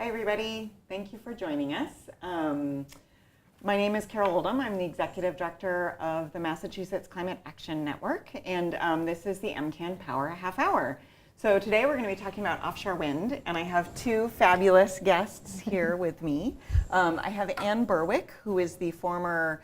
everybody. Thank you for joining us. My name is Carol Oldham. I'm the Executive Director of the Massachusetts Climate Action Network, and this is the MCAN Power Half Hour. So today we're going to be talking about offshore wind, and I have two fabulous guests here with me. I have Ann Berwick, who is the former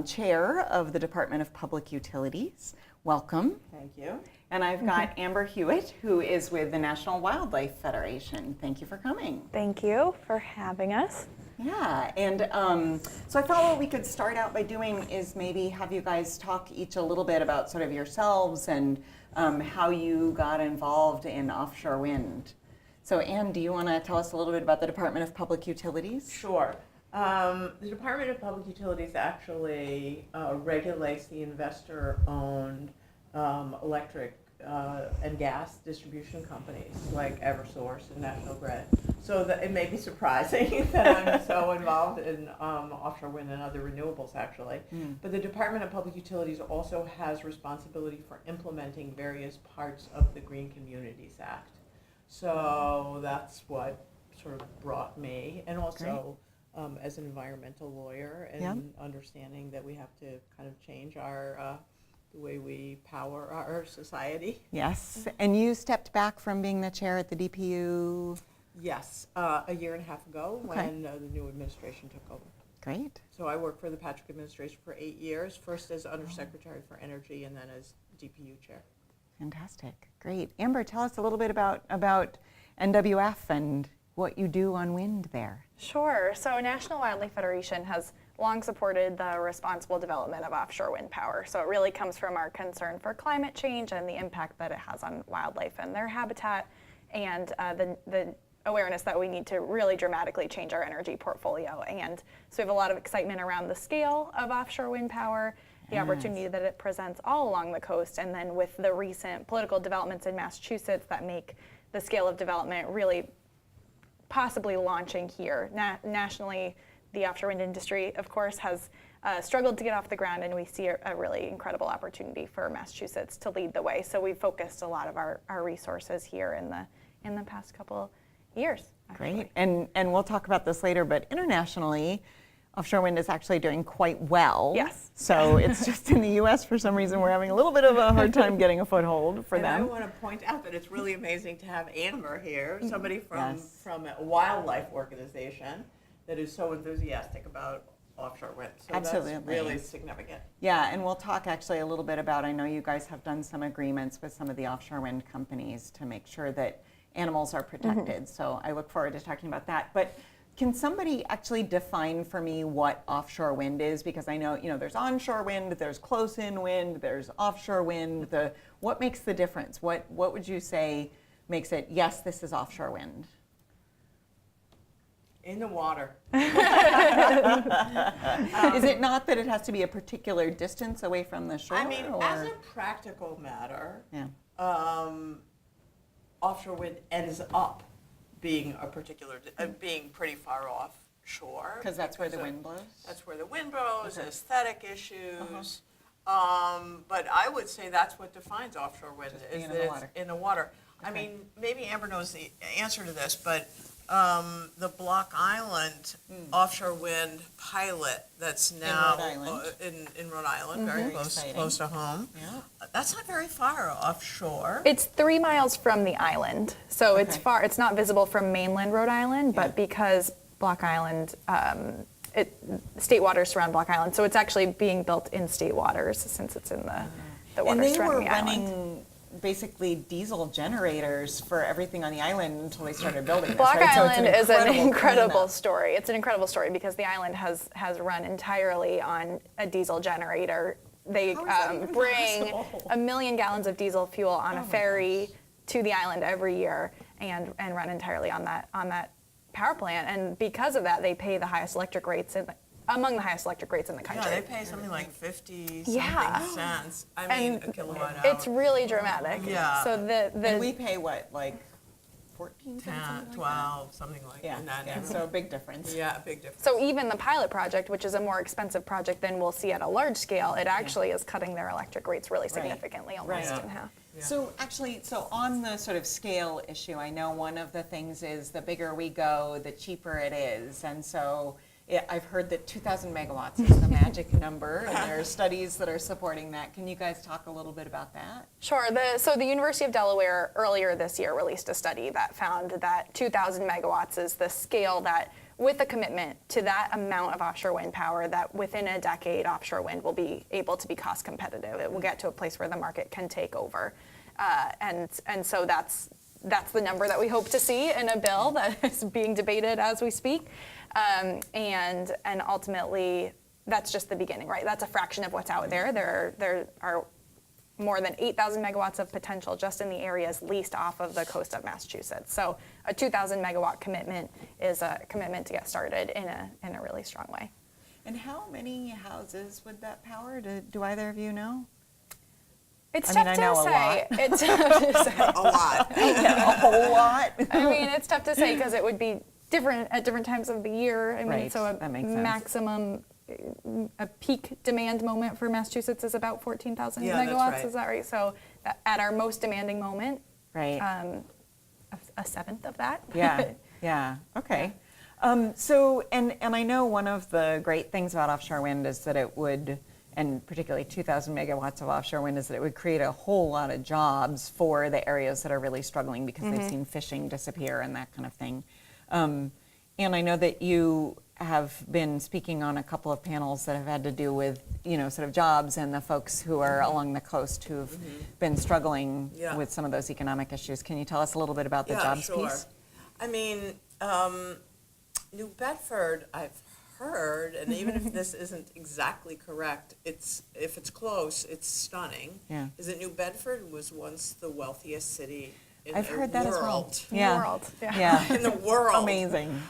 chair of the Department of Public Utilities. Welcome. Thank you. And I've got Amber Hewett, who is with the National Wildlife Federation. Thank you for coming. Thank you for having us. Yeah, and so I thought what we could start out by doing is maybe have you guys talk each a little bit about sort of yourselves and how you got involved in offshore wind. So Ann, do you want to tell us a little bit about the Department of Public Utilities? Sure. The Department of Public Utilities actually regulates the investor-owned electric and gas distribution companies like Eversource and National Grid. So that it may be surprising that I'm so involved in offshore wind and other renewables actually. But the Department of Public Utilities also has responsibility for implementing various parts of the Green Communities Act. So that's what sort of brought me, and also as an environmental lawyer and understanding that we have to kind of change our the way we power our society. Yes, and you stepped back from being the chair at the DPU? Yes, a year and a half ago when the new administration took over. Great. So I worked for the Patrick administration for 8 years, first as Undersecretary for Energy and then as DPU chair. Fantastic. Great. Amber, tell us a little bit about NWF and what you do on wind there. Sure. So National Wildlife Federation has long supported the responsible development of offshore wind power. So it really comes from our concern for climate change and the impact that it has on wildlife and their habitat, and the awareness that we need to really dramatically change our energy portfolio. And so we have a lot of excitement around the scale of offshore wind power, the opportunity that it presents all along the coast, and then with the recent political developments in Massachusetts that make the scale of development really possibly launching here. Nationally, the offshore wind industry, of course, has struggled to get off the ground, and we see a really incredible opportunity for Massachusetts to lead the way. So we've focused a lot of our resources here in the past couple years. Actually. Great, and we'll talk about this later, but internationally, offshore wind is actually doing quite well. Yes. So it's just in the U.S. for some reason we're having a little bit of a hard time getting a foothold for them. I want to point out that it's really amazing to have Amber here, somebody from a wildlife organization that is so enthusiastic about offshore wind. So Absolutely. That's really significant. Yeah, and we'll talk actually a little bit about, I know you guys have done some agreements with some of the offshore wind companies to make sure that animals are protected. So I look forward to talking about that. But can somebody actually define for me what offshore wind is? Because I know, there's onshore wind, there's close-in wind, there's offshore wind. What makes the difference? What would you say makes it, yes, this is offshore wind? In the water. Is it not that it has to be a particular distance away from the shore? I mean, as a practical matter, offshore wind ends up being being pretty far offshore. Because that's where the wind blows? That's where the wind blows, aesthetic issues. But I would say that's what defines offshore wind, is that it's in the water. Okay. I mean, maybe Amber knows the answer to this, but the Block Island offshore wind pilot that's now in Rhode Island, very close to home. Yeah. That's not very far offshore. It's 3 miles from the island, so it's far. It's not visible from mainland Rhode Island, but because Block Island, state waters surround Block Island, so it's actually being built in state waters since it's in the waters surrounding the island. And they were running basically diesel generators for everything on the island until they started building this, Block right? Island is an incredible story. It's an incredible story because the island has run entirely on a diesel generator. They bring 1 million gallons of diesel fuel on a ferry to the island every year and run entirely on that power plant. And because of that, they pay the highest electric rates among the highest electric rates in the country. Yeah, they pay something like 50 something cents. I mean, a kilowatt hour. It's really dramatic. Yeah. So and we pay what, like 14 10, cents? 12, something like that. Yeah, so a big difference. Yeah, a big difference. So even the pilot project, which is a more expensive project than we'll see at a large scale, it actually is cutting their electric rates really significantly, almost in half. So actually, so on the sort of scale issue, I know one of the things is the bigger we go, the cheaper it is. And so I've heard that 2,000 megawatts is the magic number, and there are studies that are supporting that. Can you guys talk a little bit about that? Sure. So the University of Delaware earlier this year released a study that found that 2,000 megawatts is the scale that, with a commitment to that amount of offshore wind power, that within a decade offshore wind will be able to be cost competitive. It will get to a place where the market can take over. And so that's the number that we hope to see in a bill that is being debated as we speak. And ultimately, that's just the beginning, right? That's a fraction of what's out there. There are more than 8,000 megawatts of potential just in the areas leased off of the coast of Massachusetts. So a 2,000 megawatt commitment is a commitment to get started in a really strong way. And how many houses would that power? Do either of you know? It's I tough mean, I to know a say. lot. It's tough to say. A lot. A whole lot? I mean, it's tough to say because it would be different at different times of the year. I mean, Right, so that makes sense. maximum, a peak demand moment for Massachusetts is about 14,000 Yeah, that's megawatts. right. Is that right? So at our most demanding moment, Right. a seventh of that. Yeah, yeah, okay. So, and I know one of the great things about offshore wind is that it would, and particularly 2,000 megawatts of offshore wind, is that it would create a whole lot of jobs for the areas that are really struggling because they've seen fishing disappear and that kind of thing. And I know that you have been speaking on a couple of panels that have had to do with, sort of jobs and the folks who are along the coast who've been struggling Yeah. with some of those economic issues. Can you tell us a little bit about the jobs sure. piece? I mean, New Bedford, I've heard, and even if this isn't exactly correct, if it's close, it's stunning. Yeah. Is that New Bedford was once the wealthiest city in I've the heard that as well. world. Yeah. World. Yeah. Yeah. In the world. Amazing.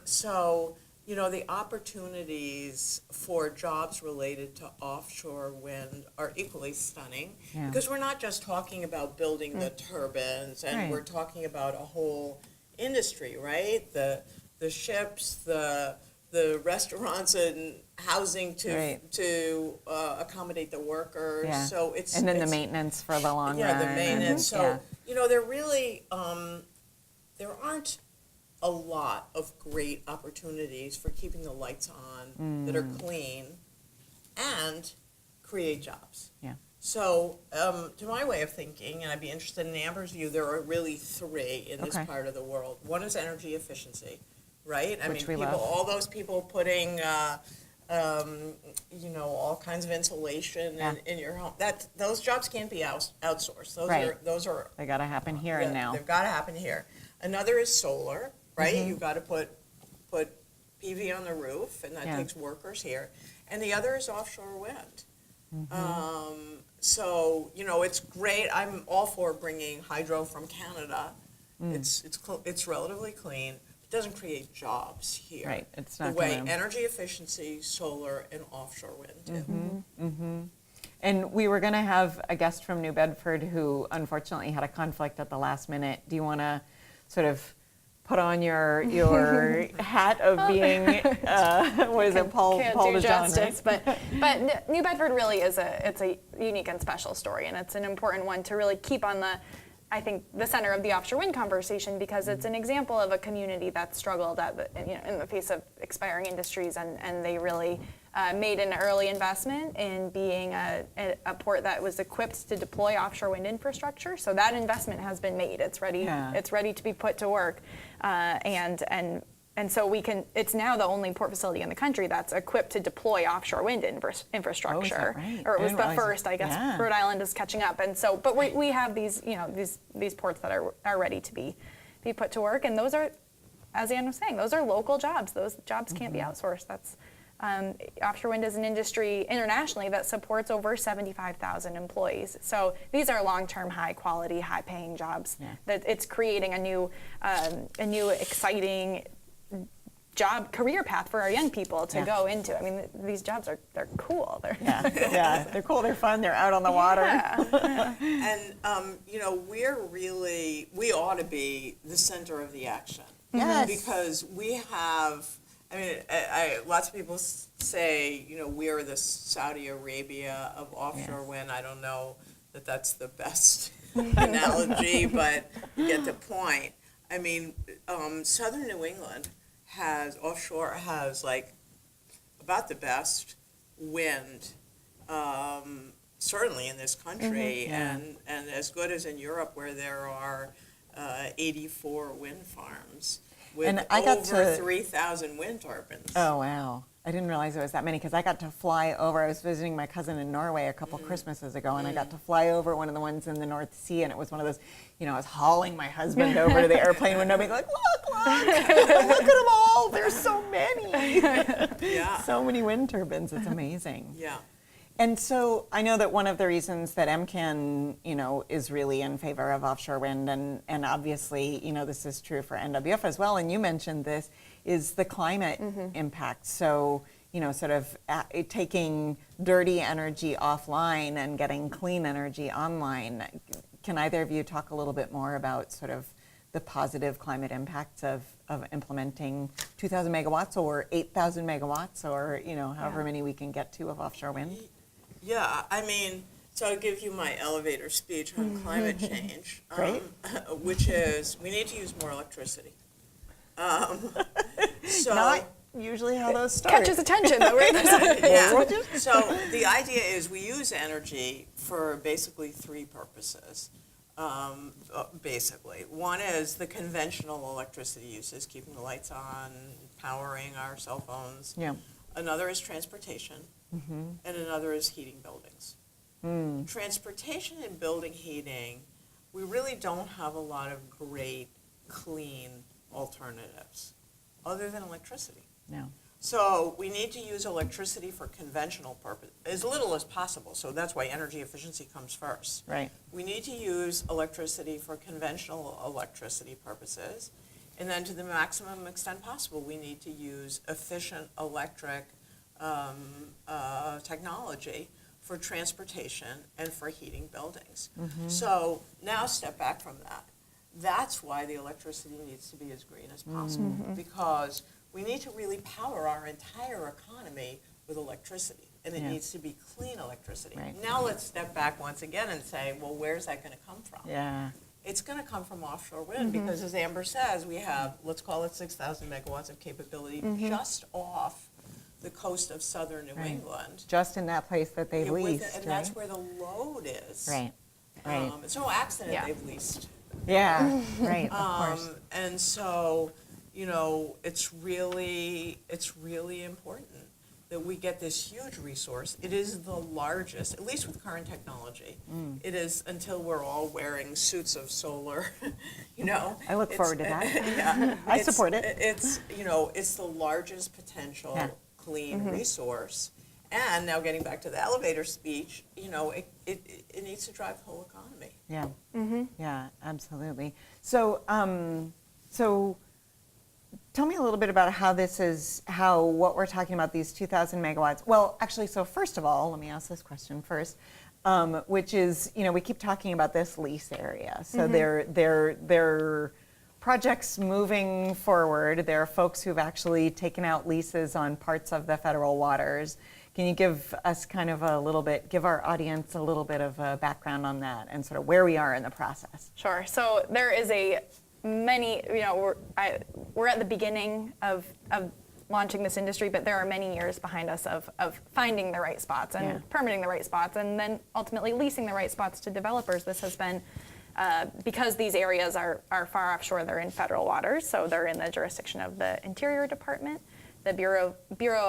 So, the opportunities for jobs related to offshore wind are equally stunning Yeah. because we're not just talking about building the turbines, and Right. we're talking about a whole industry, right? The ships, the restaurants and housing to accommodate the workers. Yeah. So it's And then the it's- maintenance for the long run. yeah, the maintenance. So, yeah. there really, there aren't a lot of great opportunities for keeping the lights on that are clean and create jobs. Yeah. So, to my way of thinking, and I'd be interested in Amber's view, there are really three in this Okay. part of the world. One is energy efficiency, right? Which we people, love. all those people putting, all kinds of insulation in your home. Those jobs can't be outsourced. Those are They got to happen here and now. They've got to happen here. Another is solar, right? You've got to put PV on the roof, and that Yeah. takes workers here. And the other is offshore wind. So it's great. I'm all for bringing hydro from Canada. It's relatively clean. It doesn't create jobs here. Right, it's the not way gonna- energy efficiency, solar, and offshore wind too. And we were going to have a guest from New Bedford who unfortunately had a conflict at the last minute. Do you want to sort of put on your hat of being, what is it, Paul Can't Paul do DeJohn, justice, right? but New Bedford really is a unique and special story, and it's an important one to really keep on the center of the offshore wind conversation, because it's an example of a community that struggled in the face of expiring industries, and they really made an early investment in being a port that was equipped to deploy offshore wind infrastructure. So that investment has been made. It's ready. Yeah. It's ready to be put to work, and so it's now the only port facility in the country that's equipped to deploy offshore wind infrastructure. right? Or it I was didn't the realize first, that. I guess. Yeah. Rhode Island is catching up, and so, but we have these ports that are ready to be put to work, and those are, as Ann was saying, those are local jobs. Those jobs can't be outsourced. That's offshore wind is an industry internationally that supports over 75,000 employees. So these are long-term, high-quality, high-paying jobs. Yeah. That it's creating a new exciting career path for our young people to Yeah. go into. I mean, they're cool. Yeah, they're cool, they're fun, they're out on the water. Yeah. And, we ought to be the center of the action. Yes. Because we have, lots of people say, we are the Saudi Arabia of offshore wind. I don't know that that's the best analogy, but you get the point. I mean, southern New England offshore has like about the best wind, certainly in this country, and as good as in Europe, where there are 84 wind farms with And I got over to- 3,000 wind turbines. Oh, wow. I didn't realize it was that many because I got to fly over. I was visiting my cousin in Norway a couple Christmases ago, and I got to fly over one of the ones in the North Sea, and it was one of those, I was hauling my husband over to the airplane window, being like, look, look at them all. There's so many. Yeah. So many wind turbines. It's amazing. Yeah. And so I know that one of the reasons that MCAN, is really in favor of offshore wind, and obviously, this is true for NWF as well, and you mentioned this, is the climate impact. So, sort of taking dirty energy offline and getting clean energy online. Can either of you talk a little bit more about sort of the positive climate impacts of implementing 2,000 megawatts or 8,000 megawatts or, however many we can get to of offshore wind? Yeah, I mean, so I'll give you my elevator speech on climate change, Great. Which is we need to use more electricity. So Not usually how those start. Catches attention, though, right? yeah. So the idea is we use energy for basically three purposes. Basically, one is the conventional electricity uses, keeping the lights on, powering our cell phones. Yeah. Another is transportation, and another is heating buildings. Transportation and building heating, we really don't have a lot of great, clean alternatives other than electricity. No. So we need to use electricity for conventional purpose, as little as possible. So that's why energy efficiency comes first. Right. We need to use electricity for conventional electricity purposes. And then to the maximum extent possible, we need to use efficient electric technology for transportation and for heating buildings. So now step back from that. That's why the electricity needs to be as green as possible, because we need to really power our entire economy with electricity, and it Yeah. needs to be clean electricity. Right. Now let's step back once again and say, well, where's that going to come from? Yeah. It's going to come from offshore wind because, as Amber says, we have, let's call it 6,000 megawatts of capability just off the coast of southern New Right. England. Just in that place that they've Yeah, with leased, it, and right? that's where the load is. Right. Right. It's no accident Yeah. they've leased. Yeah. Right. Of course. And so, it's really important that we get this huge resource. It is the largest, at least with current technology. It is, until we're all wearing suits of solar, I look it's- forward to that. Yeah. I support it. It's, it's the largest potential Yeah. clean resource. And now getting back to the elevator speech, it needs to drive the whole economy. Yeah. Yeah, absolutely. So, so tell me a little bit about how what we're talking about, these 2,000 megawatts. Well, actually, so first of all, let me ask this question first, which is, we keep talking about this lease area. So they're projects moving forward. There are folks who've actually taken out leases on parts of the federal waters. Can you give us give our audience a little bit of a background on that and sort of where we are in the process? Sure. So there is we're at the beginning of launching this industry, but there are many years behind us of finding the right spots and permitting the right spots, and then ultimately leasing the right spots to developers. This has been because these areas are far offshore. They're in federal waters, so they're in the jurisdiction of the Interior Department. The Bureau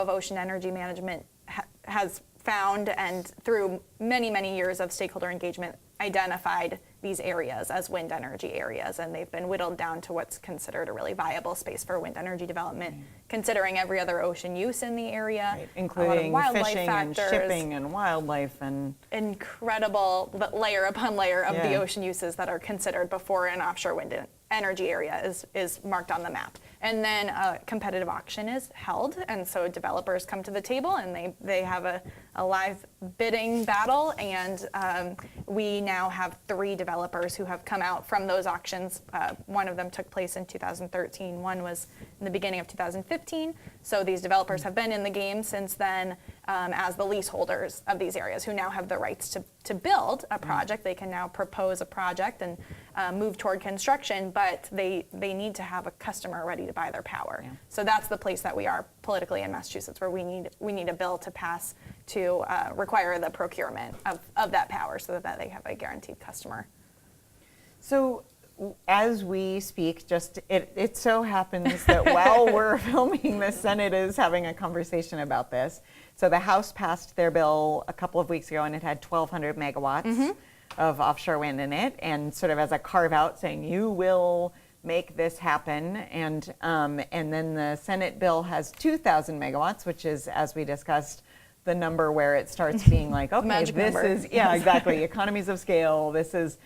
of Ocean Energy Management has found, and through many, many years of stakeholder engagement, identified these areas as wind energy areas, and they've been whittled down to what's considered a really viable space for wind energy development, considering every other ocean use in the area, Right. Including wildlife fishing factors, and shipping and wildlife and incredible layer upon layer of the Yeah. ocean uses that are considered before an offshore wind energy area is marked on the map. And then a competitive auction is held, and so developers come to the table and they have a live bidding battle, and we now have 3 developers who have come out from those auctions. One of them took place in 2013, one was in the beginning of 2015. So these developers have been in the game since then as the leaseholders of these areas who now have the rights to build a project. They can now propose a project and move toward construction, but they need to have a customer ready to buy their power. Yeah. So that's the place that we are politically in Massachusetts, where we need a bill to pass to require the procurement of that power so that they have a guaranteed customer. So as we speak, just it so happens that while we're filming, the Senate is having a conversation about this. So the House passed their bill a couple of weeks ago, and it had 1,200 megawatts of offshore wind in it, and sort of as a carve out saying you will make this happen. And then the Senate bill has 2,000 megawatts, which is, as we discussed, the number where it starts being like, okay, Magic this number. is, yeah, exactly, economies of scale. This is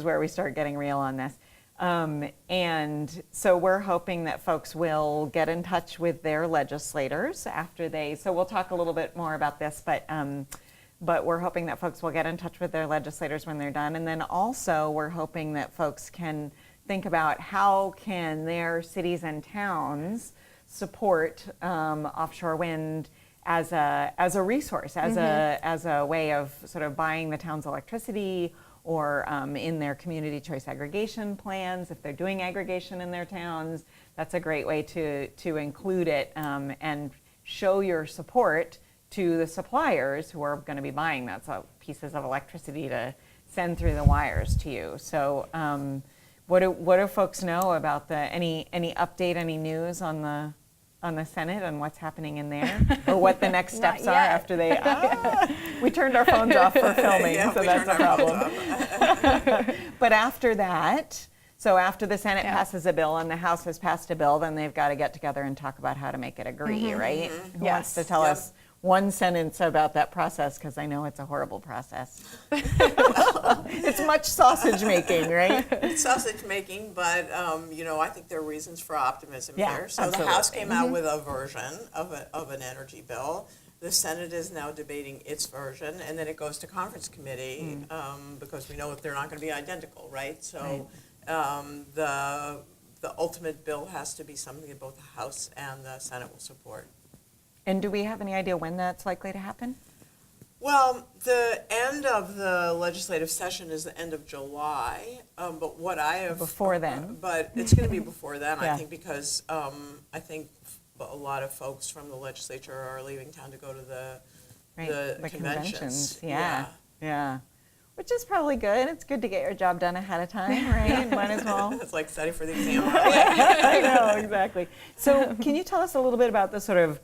where we start getting real on this. And so we're hoping that folks will get in touch with their legislators after so we'll talk a little bit more about this, but we're hoping that folks will get in touch with their legislators when they're done. And then also we're hoping that folks can think about how can their cities and towns support offshore wind as a resource, as a way of sort of buying the town's electricity, or in their community choice aggregation plans, if they're doing aggregation in their towns. That's a great way to include it and show your support to the suppliers who are going to be buying that pieces of electricity to send through the wires to you. So what do folks know about any update, any news on the Senate and what's happening in there, or what the next steps are after they? We turned our phones off for filming, so that's a problem. But after that, so after the Senate passes a bill and the House has passed a bill, then they've got to get together and talk about how to make it agree, right? Who wants to tell us one sentence about that process, because I know it's a horrible process. It's much sausage making, right? It's sausage making, but I think there are reasons for optimism here. So absolutely. the House came out with a version of an energy bill. The Senate is now debating its version, and then it goes to conference committee because we know that they're not going to be identical, right? So the ultimate bill has to be something that both the House and the Senate will support. And do we have any idea when that's likely to happen? Well, the end of the legislative session is the end of July, but what I have... Before then. But it's going to be before then, Yeah. I think, because I think a lot of folks from the legislature are leaving town to go to the conventions. Yeah. Which is probably good. It's good to get your job done ahead of time, right? Might as well. It's like study for the exam. I know, exactly. So can you tell us a little bit about the sort of,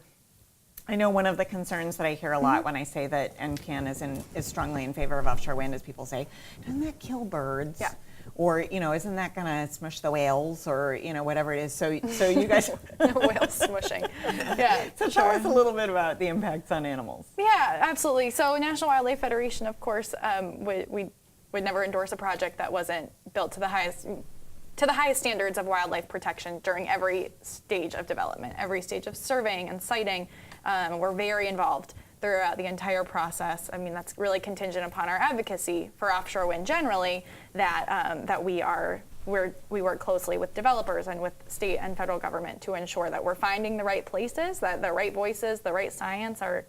I know one of the concerns that I hear a lot when I say that MCAN is strongly in favor of offshore wind is people say, doesn't that kill birds? Yeah. Or, isn't that going to smush the whales, or, whatever it is. So you guys... Whale smushing. Yeah. So tell us a little bit about the impacts on animals. Yeah, absolutely. So National Wildlife Federation, of course, we would never endorse a project that wasn't built to the highest standards of wildlife protection during every stage of development, every stage of surveying and siting. We're very involved throughout the entire process. I mean, that's really contingent upon our advocacy for offshore wind generally, that we work closely with developers and with state and federal government to ensure that we're finding the right places, that the right voices, the right science are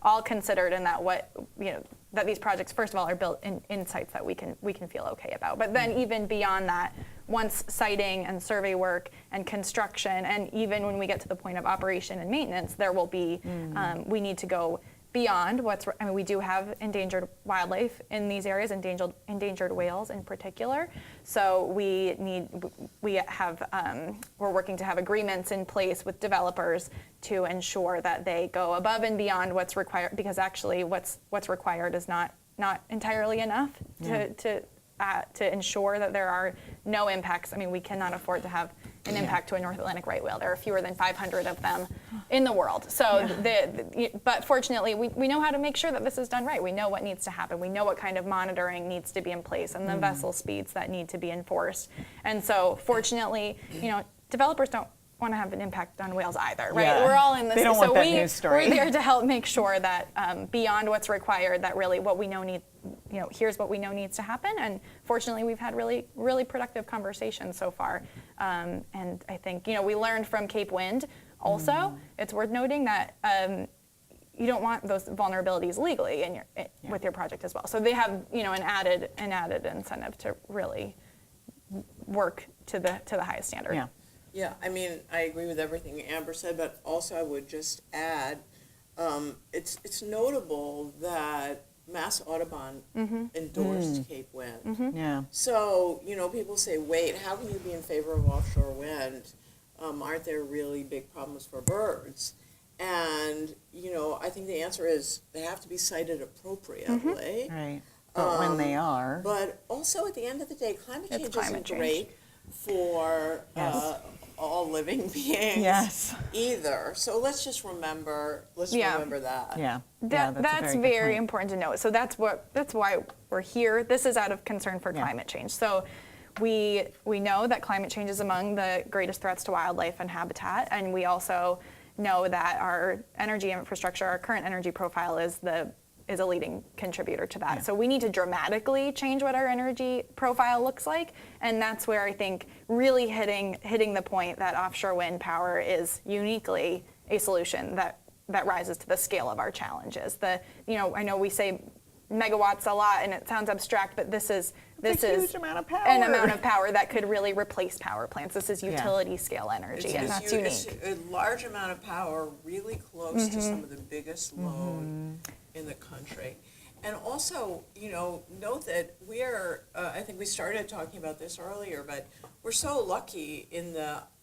all considered, and that these projects, first of all, are built in sites that we can feel okay about. But then even beyond that, once siting and survey work and construction, and even when we get to the point of operation and maintenance, there will be, we need to go beyond we do have endangered wildlife in these areas, endangered whales in particular. So we're working to have agreements in place with developers to ensure that they go above and beyond what's required, because actually what's required is not entirely enough to ensure that there are no impacts. I mean, we cannot afford to have an impact to a North Atlantic right whale. There are fewer than 500 of them in the world. So, but fortunately, we know how to make sure that this is done right. We know what needs to happen. We know what kind of monitoring needs to be in place, and the vessel speeds that need to be enforced. And so, fortunately, developers don't want to have an impact on whales either, right? Yeah. We're all in this. They don't so want that news story. We're there to help make sure that beyond what's required, that really what we know here's what we know needs to happen. And fortunately, we've had really, really productive conversations so far. And I think, we learned from Cape Wind also. It's worth noting that you don't want those vulnerabilities legally in with your project as well. So they have, an added incentive to really work to the highest standard. Yeah. Yeah, I mean, I agree with everything Amber said, but also I would just add, it's notable that Mass Audubon endorsed Cape Wind. Yeah. So, people say, wait, how can you be in favor of offshore wind? Aren't there really big problems for birds? And, I think the answer is they have to be cited appropriately. Right. But when they are. But also, at the end of the day, climate change climate isn't change. great for all living beings Yes. either. So let's just remember that. Yeah. That's a very good point. important to note. So that's why we're here. This is out of concern for climate change. So we know that climate change is among the greatest threats to wildlife and habitat, and we also know that our energy infrastructure, our current energy profile is a leading contributor to that. Yeah. So we need to dramatically change what our energy profile looks like, and that's where I think really hitting the point that offshore wind power is uniquely a solution that rises to the scale of our challenges. I know we say megawatts a lot and it sounds abstract, but this is huge amount of power. an amount of power that could really replace power plants. This is utility scale energy, and that's unique. It's a large amount of power, really close to some of the biggest load in the country. And also, note that I think we started talking about this earlier, but we're so lucky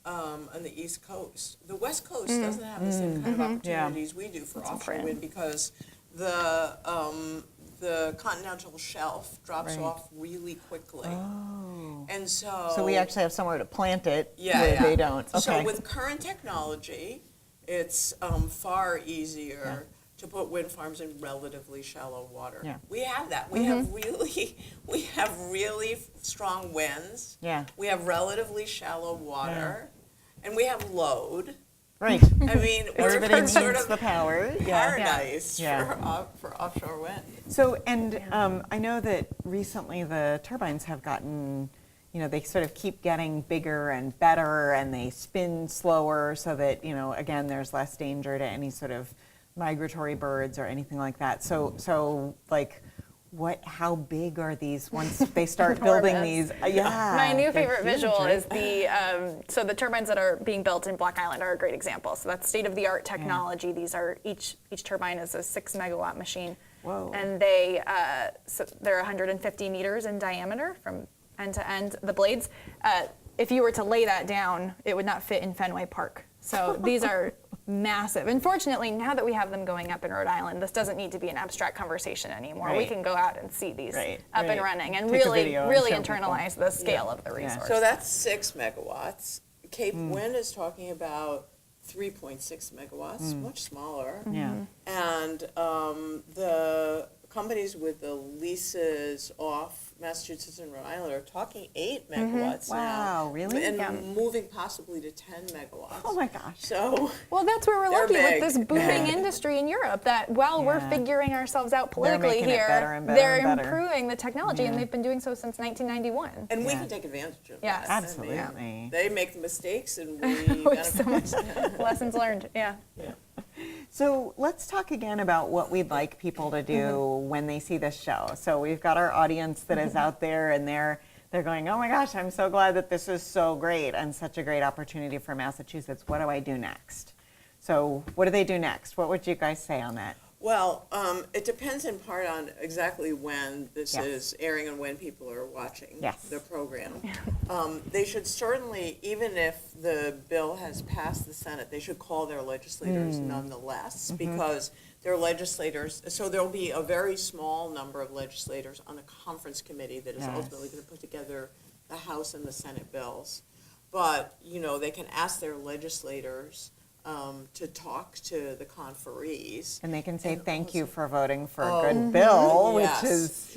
on the East Coast. The West Coast doesn't have the same kind of opportunities we do for offshore wind because the continental shelf drops off really quickly. Oh. And so we actually have somewhere to plant it Yeah, where yeah. they don't. Okay. So with current technology, it's far easier to put wind farms in relatively shallow water. Yeah. We have that. We have really strong winds. Yeah. We have relatively shallow water, and we have load. Right. I mean, Everybody we're needs sort of the power. paradise Yeah. for offshore wind. So, and I know that recently the turbines have gotten, they sort of keep getting bigger and better, and they spin slower so that, again, there's less danger to any sort of migratory birds or anything like that. So like, how big are these once they start building these? My new they're favorite huge, visual right? is the turbines that are being built in Block Island are a great example. So that's state-of-the-art technology. These are each turbine is a 6 megawatt machine. Whoa. And they're 150 meters in diameter from end to end. The blades, if you were to lay that down, it would not fit in Fenway Park. So these are massive. And fortunately, now that we have them going up in Rhode Island, this doesn't need to be an abstract conversation anymore. We Right. can go out and see these Right, up and right. running and Take a really video and show internalize the scale of the resource. So that's 6 megawatts. Cape Wind is talking about 3.6 megawatts, much smaller. Yeah. And the companies with the leases off Massachusetts and Rhode Island are talking 8 megawatts now. Wow, really? And Yeah. moving possibly to 10 megawatts. Oh my gosh. So Well, that's where we're They're lucky big. with this booming Yeah. industry in Europe that while we're Yeah. figuring ourselves out politically making it here, better and better they're and better. improving the technology and Yeah. they've been doing so since 1991. and we Yeah. can take advantage of Yes. that. I mean, Absolutely. they make the mistakes and we With so benefit. Lessons learned, yeah. So let's talk again about what we'd like people to do when they see this show. So we've got our audience that is out there and they're going, oh my gosh, I'm so glad that this is so great and such a great opportunity for Massachusetts. What do I do next? So what do they do next? What would you guys say on that? Well, it depends in part on exactly when this Yes. is airing and when people are watching Yes. the program. They should certainly, even if the bill has passed the Senate, they should call their legislators nonetheless, because their legislators, so there'll be a very small number of legislators on the conference committee that is Yes. ultimately going to put together the House and the Senate bills. But, they can ask their legislators to talk to the conferees. And they can say And thank you also- for voting for a Oh, good bill, yes. which is,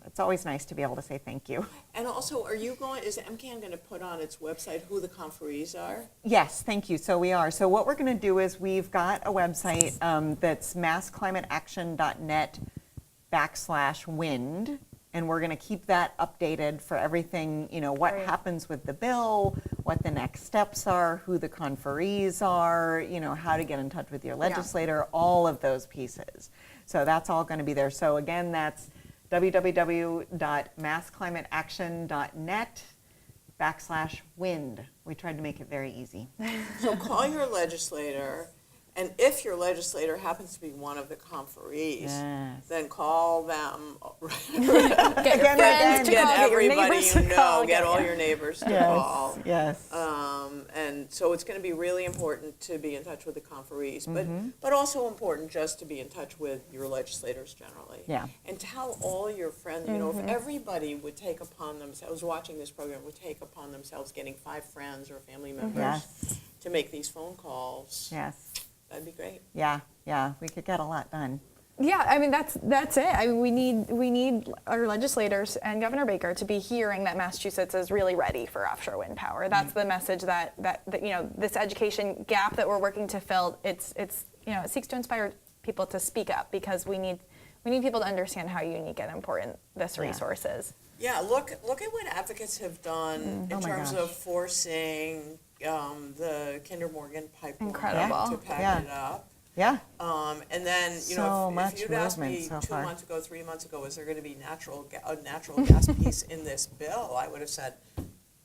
it's always nice to be able to say thank you. And also, is MCAN going to put on its website who the conferees are? Yes, thank you. So we are. So what we're going to do is we've got a website that's massclimateaction.net/wind. And we're going to keep that updated for everything, what Great. happens with the bill, what the next steps are, who the conferees are, how to get in touch with your legislator, all of those pieces. So that's all going to be there. So again, that's www.massclimateaction.net/wind. We tried to make it very easy. So call your legislator, and if your legislator happens to be one of the conferees, Yes. then call them. Get your Again, friends to Get call, get your everybody neighbors you to know, call. get all your neighbors to Yes, call. yes. And so it's going to be really important to be in touch with the conferees, Mm-hmm. but also important just to be in touch with your legislators generally. Yeah. And tell all your friends, if everybody would take upon themselves, watching this program, would take upon themselves getting 5 friends or family members Yes. to make these phone calls, Yes. that'd be great. Yeah, we could get a lot done. Yeah, I mean that's it. I mean we need our legislators and Governor Baker to be hearing that Massachusetts is really ready for offshore wind power. That's the message that this education gap that we're working to fill. It seeks to inspire people to speak up because we need people to understand how unique and important this resource is. Yeah, look at what advocates have done in Oh my terms gosh. of forcing the Kinder Morgan pipeline Incredible. to pack Yeah. it up. Yeah. And then, So if much you'd asked movement me so 2 far. months ago, 3 months ago, is there going to be a natural gas piece in this bill? I would have said,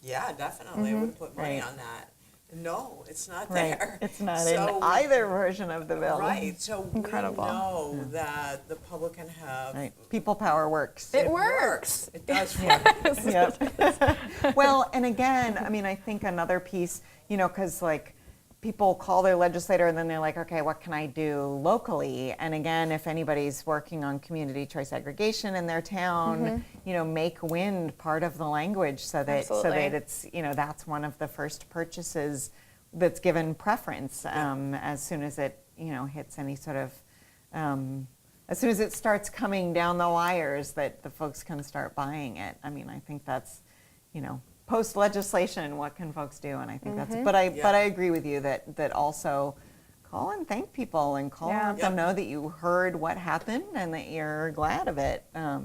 yeah, definitely. I would have put money Right. on that. No, it's not Right. there. It's not So- in either version of the bill. Right. So Incredible. we know that the public can have. Right. People power works. It works. It does work. Yep. Well, and again, I mean, I think another piece, because people call their legislator and then they're like, okay, what can I do locally? And again, if anybody's working on community choice aggregation in their town, make wind part of the language so that Absolutely. it's, that's one of the first purchases that's given preference as soon as it, hits any sort of, as soon as it starts coming down the wires that the folks can start buying it. I mean, I think that's, post legislation, what can folks do? And I think that's, but I agree with you that also call and thank people and call and let them know that you heard what happened and that you're glad of it. I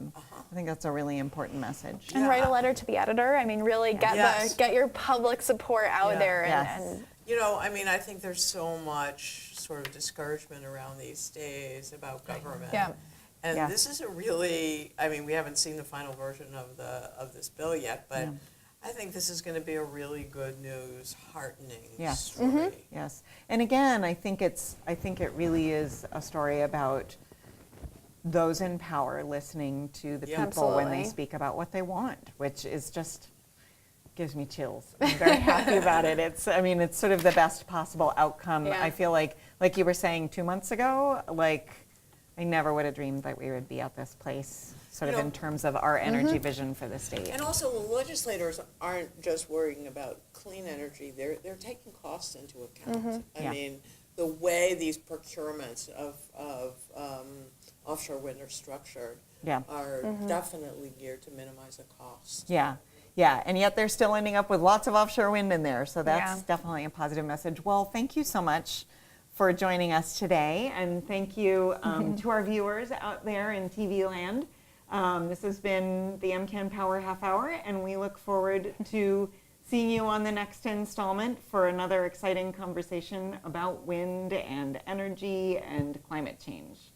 think that's a really important message. And write a letter to the editor. I mean, really Yes. get your public support out Yeah. there. Yes. And I think there's so much sort of discouragement around these days about government. Yeah. And Yeah. this is a really, we haven't seen the final version of this bill yet, but I think this is going to be a really good news, heartening Yes. story. Yes, and again, I think it really is a story about those in power listening to the Yeah. people when they Absolutely. speak about what they want, which is just gives me chills. I'm very happy about it. It's sort of the best possible outcome. Yeah. I feel like you were saying 2 months ago, I never would have dreamed that we would be at this place, sort of in terms of our energy vision for the state. And also, the legislators aren't just worrying about clean energy, they're taking costs into account. I Yeah. mean, the way these procurements of offshore wind are structured Yeah. are definitely geared to minimize the cost. Yeah, and yet they're still ending up with lots of offshore wind in there, so that's Yeah. definitely a positive message. Well, thank you so much for joining us today, and thank you to our viewers out there in TV land. This has been the MCAN Power Half Hour, and we look forward to seeing you on the next installment for another exciting conversation about wind and energy and climate change.